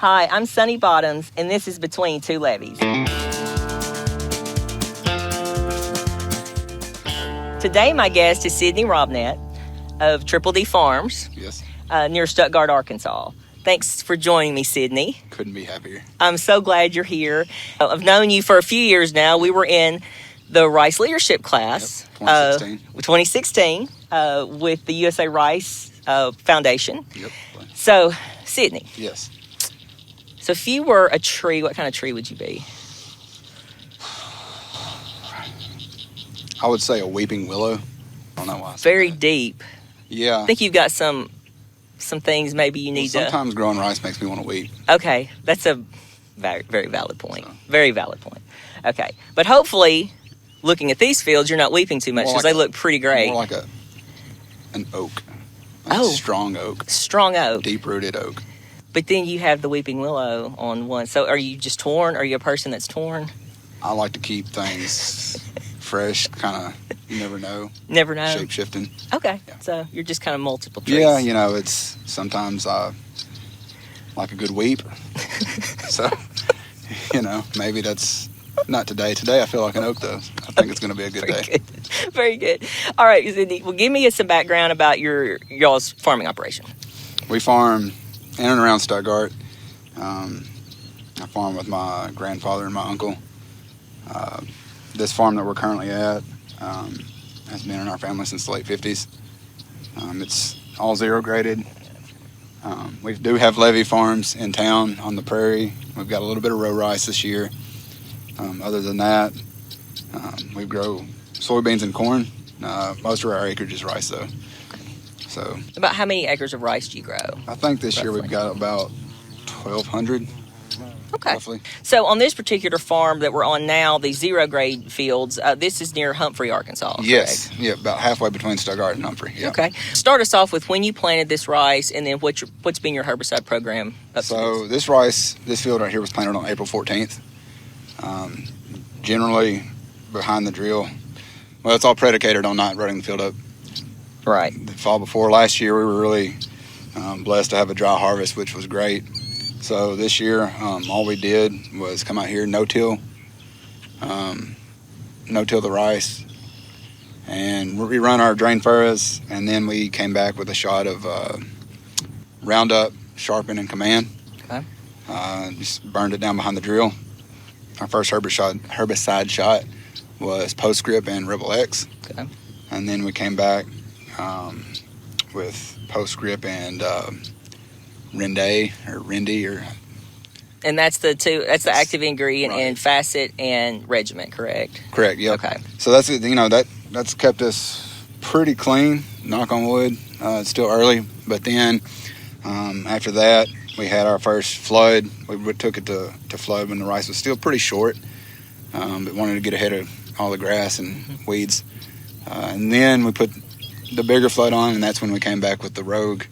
Hi, I'm Sunny Bottoms, and this is Between Two Levees. Today, my guest is Sydney Robnett of Triple D Farms. Yes. Near Stuttgart, Arkansas. Thanks for joining me, Sydney. Couldn't be happier. I'm so glad you're here. I've known you for a few years now. We were in the Rice Leadership class. Yep, 2016 with the USA Rice Foundation. Yep. So, Sydney. Yes. So if you were a tree, what kind of tree would you be? I would say a weeping willow. I don't know why. Very deep. Yeah. I think you've got some things maybe you need sometimes growing rice makes me want to weep. Okay, that's a very, very valid point. Very valid point. Okay, but hopefully, looking at these fields, you're not weeping too much because they look pretty great. More like an oak. A strong oak. Strong oak. Deep-rooted oak. But then you have the weeping willow on one. So are you just torn? Are you a person that's torn? I like to keep things fresh, kind of, you never know. Never know. Shape-shifting. Okay, yeah. So you're just kind of multiple trees. Yeah, it's sometimes like a good weep. So, maybe that's not today. Today I feel like an oak, though. I think it's going to be a good day. Good. Very good. All right, Sydney, well, give me some background about y'all's farming operation. We farm in and around Stuttgart. I farm with my grandfather and my uncle. This farm that we're currently at has been in our family since the late 50s. It's all zero graded. We do have levee farms in town on the prairie. We've got a little bit of row rice this year. Other than that, we grow soybeans and corn. Most of our acreage is rice, though. So, about how many acres of rice do you grow? I think this year we've got about 1,200. Okay. Roughly. So on this particular farm that we're on now, the zero grade fields, this is near Humphrey, Arkansas. Yes. Correct? Yeah, about halfway between Stuttgart and Humphrey. Yeah. Okay. Start us off with when you planted this rice, and then what's been your herbicide program up So this field right here was planted on April 14th. Generally, behind the drill, well, it's all predicated on not running the field up. Right. The fall before last year, we were really blessed to have a dry harvest, which was great. So this year, all we did was come out here, no-till the rice, and rerun our drain furrows, and then we came back with a shot of Roundup, Sharpen, and Command. Okay. Just burned it down behind the drill. Our first herbicide shot was Postscript and Rebel X. Okay. And then we came back with Postscript and Rindy. And that's the active ingredient in Facet and Regiment, correct? Correct. Yeah. Okay. So that's kept us pretty clean. Knock on wood. It's still early, but then after that we had our first flood. We took it to flood when the rice was still pretty short, but wanted to get ahead of all the grass and weeds. And then we put the bigger flood on, and that's when we came back with the Rogue.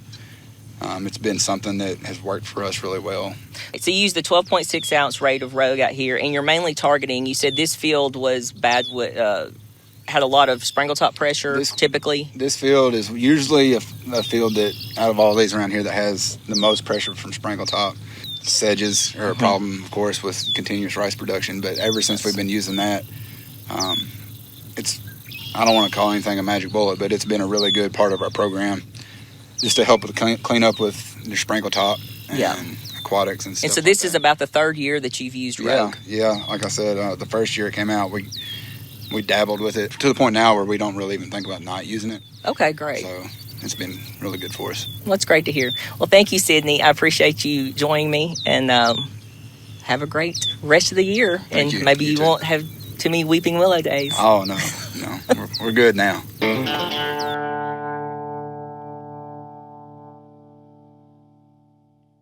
It's been something that has worked for us really well. So you use the 12.6 ounce rate of Rogue out here, and you're mainly targeting, you said this field was bad with, had a lot of sprinkle top pressure typically? This field is usually a field that, out of all these around here, that has the most pressure from sprinkle top. Sedges are a problem, of course, with continuous rice production, but ever since we've been using that, I don't want to call anything a magic bullet, but it's been a really good part of our program, just to help with clean up with your sprinkle top and aquatics and stuff. And so this is about the third year that you've used Rogue. Yeah. Like I said, the first year it came out, we dabbled with it to the point now where we don't really even think about not using it. Okay, great. So it's been really good for us. Well, that's great to hear. Well, thank you, Sydney. I appreciate you joining me, and have a great rest of the year. Thank you. Maybe you won't have too many weeping willow days. Oh, no. We're good now.